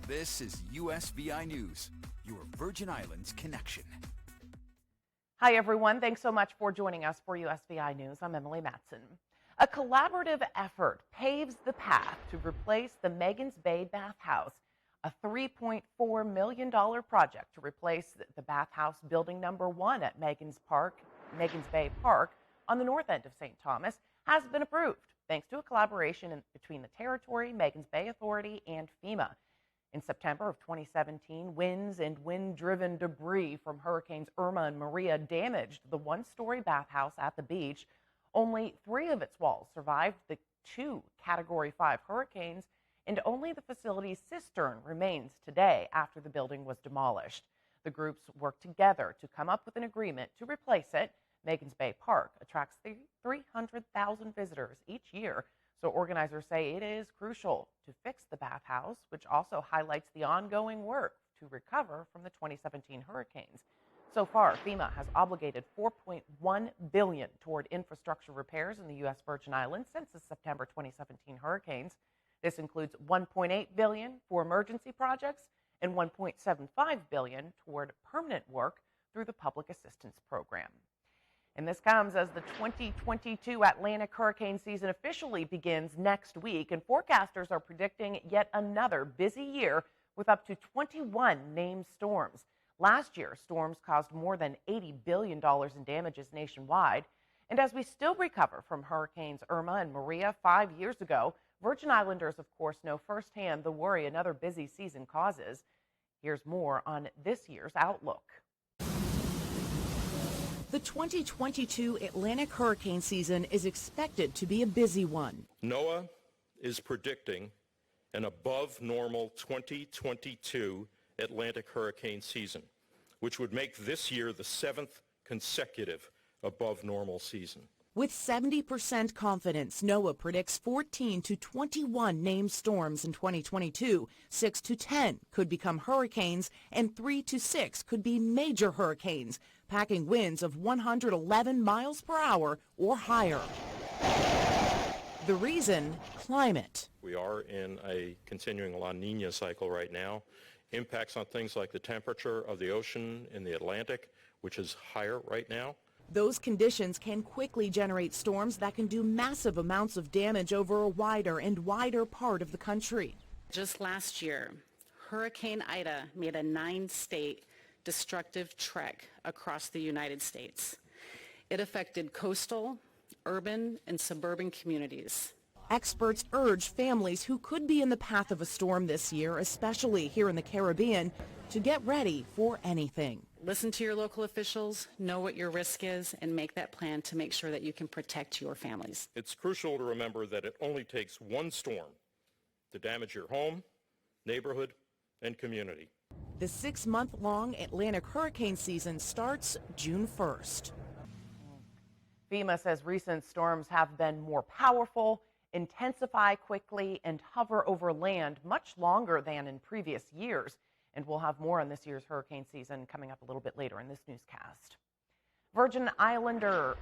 This is USVI News, your Virgin Islands connection. Hi, everyone. Thanks so much for joining us for USVI News. I'm Emily Matson. A collaborative effort paves the path to replace the Bay Bathhouse, a $3.4 million project to replace the bathhouse building number 1 at Megan's Bay Park on the north end of St. Thomas has been approved, thanks to a collaboration between the Territory, Megan's Bay Authority, and FEMA. In September of 2017, winds and wind-driven debris from Hurricanes Irma and Maria damaged the one-story bathhouse at the beach. Only 3 of its walls survived the 2 Category 5 hurricanes, and only the facility's cistern remains today after the building was demolished. The groups worked together to come up with an agreement to replace it. Megan's Bay Park attracts 300,000 visitors each year, so organizers say it is crucial to fix the bathhouse, which also highlights the ongoing work to recover from the 2017 hurricanes. So far, FEMA has obligated $4.1 billion toward infrastructure repairs in the U.S. Virgin Islands since the September 2017 hurricanes. This includes $1.8 billion for emergency projects and $1.75 billion toward permanent work through the Public Assistance Program. And this comes as the 2022 Atlantic hurricane season officially begins next week, and forecasters are predicting yet another busy year with up to 21 named storms. Last year, storms caused more than $80 billion in damages nationwide. And as we still recover from Hurricanes Irma and Maria 5 years ago, Virgin Islanders, of course, know firsthand the worry another busy season causes. Here's more on this year's outlook. The 2022 Atlantic hurricane season is expected to be a busy one. NOAA is predicting an above normal 2022 Atlantic hurricane season, which would make this year the 7th consecutive above normal season. With 70% confidence, NOAA predicts 14 to 21 named storms in 2022. 6 to 10 could become hurricanes, and 3 to 6 could be major hurricanes, packing winds of 111 miles per hour or higher. The reason? Climate. We are in a continuing La Nina cycle right now. Impacts on things like the temperature of the ocean in the Atlantic, which is higher right now. Those conditions can quickly generate storms that can do massive amounts of damage over a wider and wider part of the country. Just last year, Hurricane Ida made a 9-state destructive trek across the United States. It affected coastal, urban, and suburban communities. Experts urge families who could be in the path of a storm this year, especially here in the Caribbean, to get ready for anything. Listen to your local officials, know what your risk is, and make that plan to make sure that you can protect your families. It's crucial to remember that it only takes one storm to damage your home, neighborhood, and community. The 6-month-long Atlantic hurricane season starts June 1st. FEMA says recent storms have been more powerful, intensify quickly, and hover over land much longer than in previous years. And we'll have more on this year's hurricane season coming up a little bit later in this newscast. Virgin Islander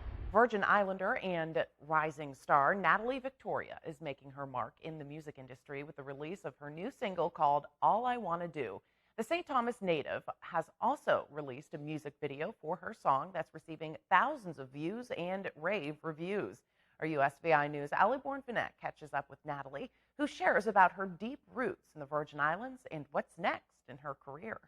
and rising star Natalie Victoria is making her mark in the music industry with the release of her new single called All I Want to Do. The St. Thomas native has also released a music video for her song that's receiving thousands of views and rave reviews. Our USVI News' Ali Bourne-Finette catches up with Natalie, who shares about her deep roots in the Virgin Islands and what's next in her career.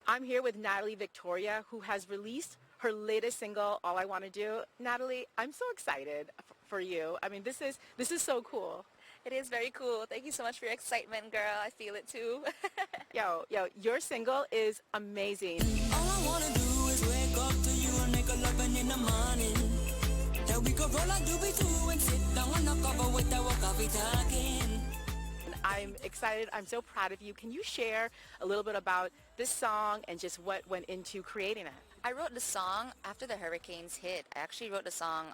I'm here with Natalie Victoria, who has released her latest single, All I Want to Do. Natalie, I'm so excited for you. I mean, this is so cool. It is very cool. Thank you so much for your excitement, girl. I feel it too. Yo, your single is amazing. All I want to do is wake up to you and make a loving in the morning. Then we could roll like doobie-doo and sit down on the cover with our coffee talking. I'm excited. I'm so proud of you. Can you share a little bit about this song and just what went into creating it? I wrote the song after the hurricanes hit. I actually wrote the song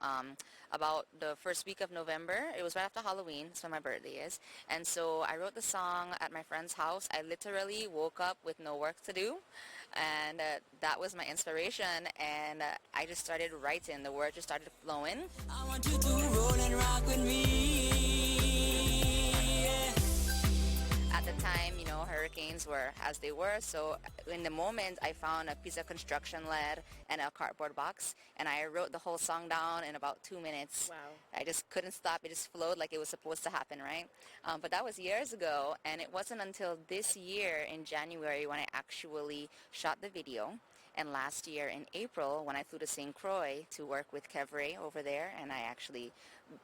about the first week of November. It was right after Halloween, so my birthday is. And so I wrote the song at my friend's house. I literally woke up with no work to do, and that was my inspiration. And I just started writing. The words just started flowing. I want you to roll and rock with me. At the time, hurricanes were as they were. So in the moment, I found a piece of construction lead and a cardboard box, and I wrote the whole song down in about 2 minutes. Wow. I just couldn't stop. It just flowed like it was supposed to happen, right? But that was years ago, and it wasn't until this year in January when I actually shot the video. And last year in April, when I flew to St. Croix to work with Kevray over there, and I actually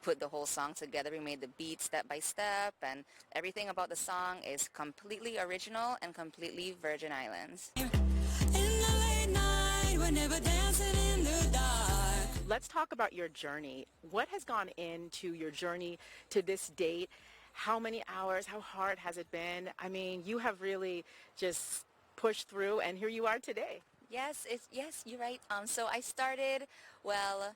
put the whole song together. We made the beat step by step, and everything about the song is completely original and completely Virgin Islands. In the late night, we're never dancing in the dark. Let's talk about your journey. What has gone into your journey to this date? How many hours? How hard has it been? I mean, you have really just pushed through, and here you are today. Yes, you're right. So I started, well,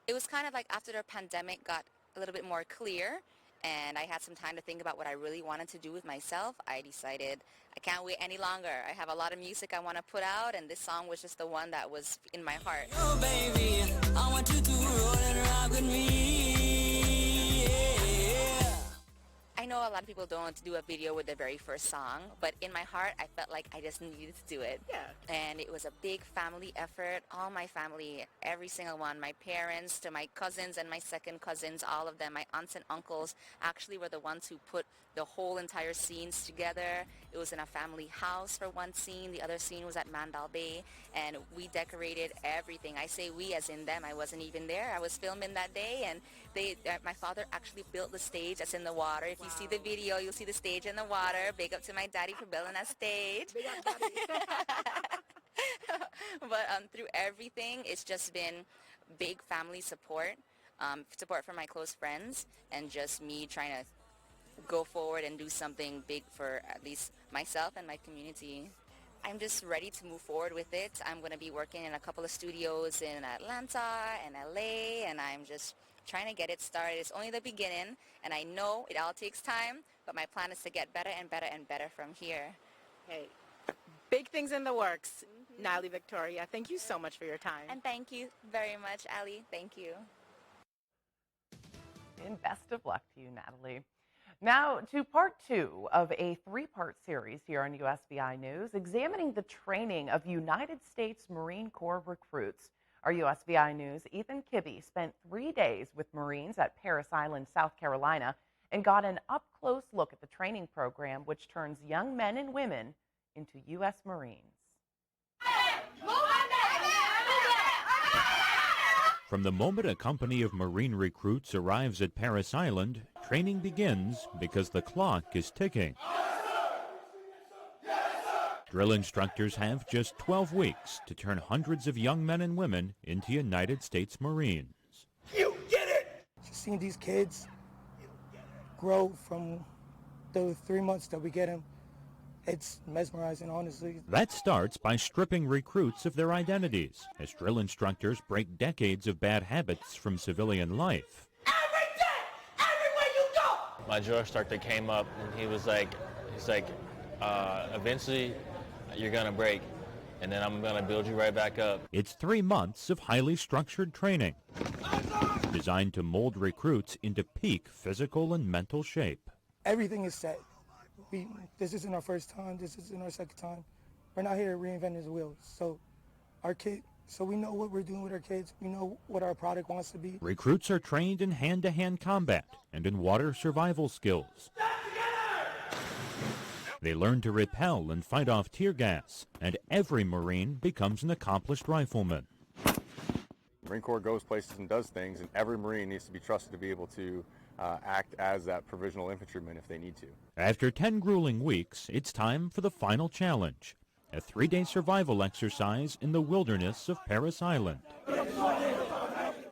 it was kind of like after the pandemic got a little bit more clear and I had some time to think about what I really wanted to do with myself. I decided I can't wait any longer. I have a lot of music I want to put out, and this song was just the one that was in my heart. Oh baby, I want you to roll and rock with me. Yeah. I know a lot of people don't want to do a video with their very first song, but in my heart, I felt like I just needed to do it. Yeah. And it was a big family effort. All my family, every single one, my parents to my cousins and my second cousins, all of them, my aunts and uncles actually were the ones who put the whole entire scenes together. It was in a family house for one scene. The other scene was at Mandal Bay, and we decorated everything. I say we as in them. I wasn't even there. I was filming that day, and my father actually built the stage that's in the water. If you see the video, you'll see the stage in the water. Big up to my daddy for building that stage. Big up, Daddy. But through everything, it's just been big family support, support from my close friends, and just me trying to go forward and do something big for at least myself and my community. I'm just ready to move forward with it. I'm going to be working in a couple of studios in Atlanta and LA, and I'm just trying to get it started. It's only the beginning, and I know it all takes time, but my plan is to get better and better and better from here. Hey, big things in the works. Natalie Victoria, thank you so much for your time. And thank you very much, Ali. Thank you. And best of luck to you, Natalie. Now to part 2 of a 3-part series here on USVI News, examining the training of United States Marine Corps recruits. Our USVI News' Ethan Kibbe spent 3 days with Marines at Parris Island, South Carolina, and got an up-close look at the training program, which turns young men and women into U.S. Marines. From the moment a company of Marine recruits arrives at Parris Island, training begins because the clock is ticking. Drill instructors have just 12 weeks to turn hundreds of young men and women into United States Marines. You get it! Just seeing these kids grow from the 3 months that we get them, it's mesmerizing, honestly. That starts by stripping recruits of their identities, as drill instructors break decades of bad habits from civilian life. Every day, everywhere you go! My drill instructor came up and he's like, eventually you're gonna break, and then I'm gonna build you right back up. It's 3 months of highly structured training, designed to mold recruits into peak physical and mental shape. Everything is set. This isn't our first time, this isn't our second time. We're not here reinventing the wheels. So we know what we're doing with our kids. We know what our product wants to be. Recruits are trained in hand-to-hand combat and in water survival skills. They learn to repel and fight off tear gas, and every Marine becomes an accomplished rifleman. The Marine Corps goes places and does things, and every Marine needs to be trusted to be able to act as that provisional infantryman if they need to. After 10 grueling weeks, it's time for the final challenge, a 3-day survival exercise in the wilderness of Parris Island.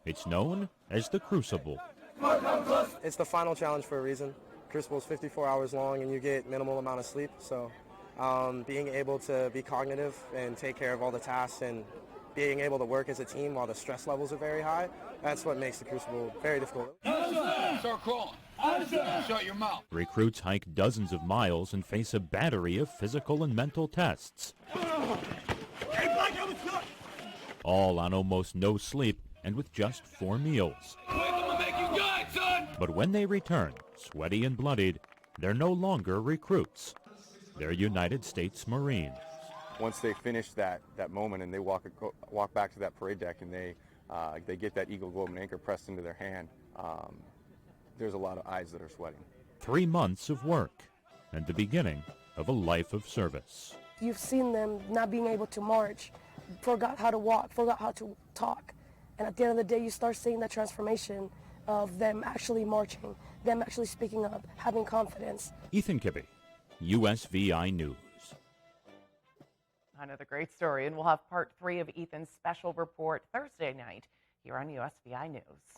It's known as the Crucible. It's the final challenge for a reason. Crucible is 54 hours long and you get minimal amount of sleep, so being able to be cognitive and take care of all the tasks and being able to work as a team while the stress levels are very high, that's what makes the Crucible very difficult. Start crawling. Shut your mouth. Recruits hike dozens of miles and face a battery of physical and mental tests. All on almost no sleep and with just 4 meals. But when they return, sweaty and bloodied, they're no longer recruits. They're United States Marines. Once they finish that moment and they walk back to that parade deck and they get that Eagle Globe and Anchor pressed into their hand, there's a lot of eyes that are sweating. 3 months of work and the beginning of a life of service. You've seen them not being able to march, forgot how to walk, forgot how to talk. And at the end of the day, you start seeing that transformation of them actually marching, them actually speaking up, having confidence. Ethan Kibbe, USVI News. Another great story, and we'll have part 3 of Ethan's special report Thursday night here on USVI News.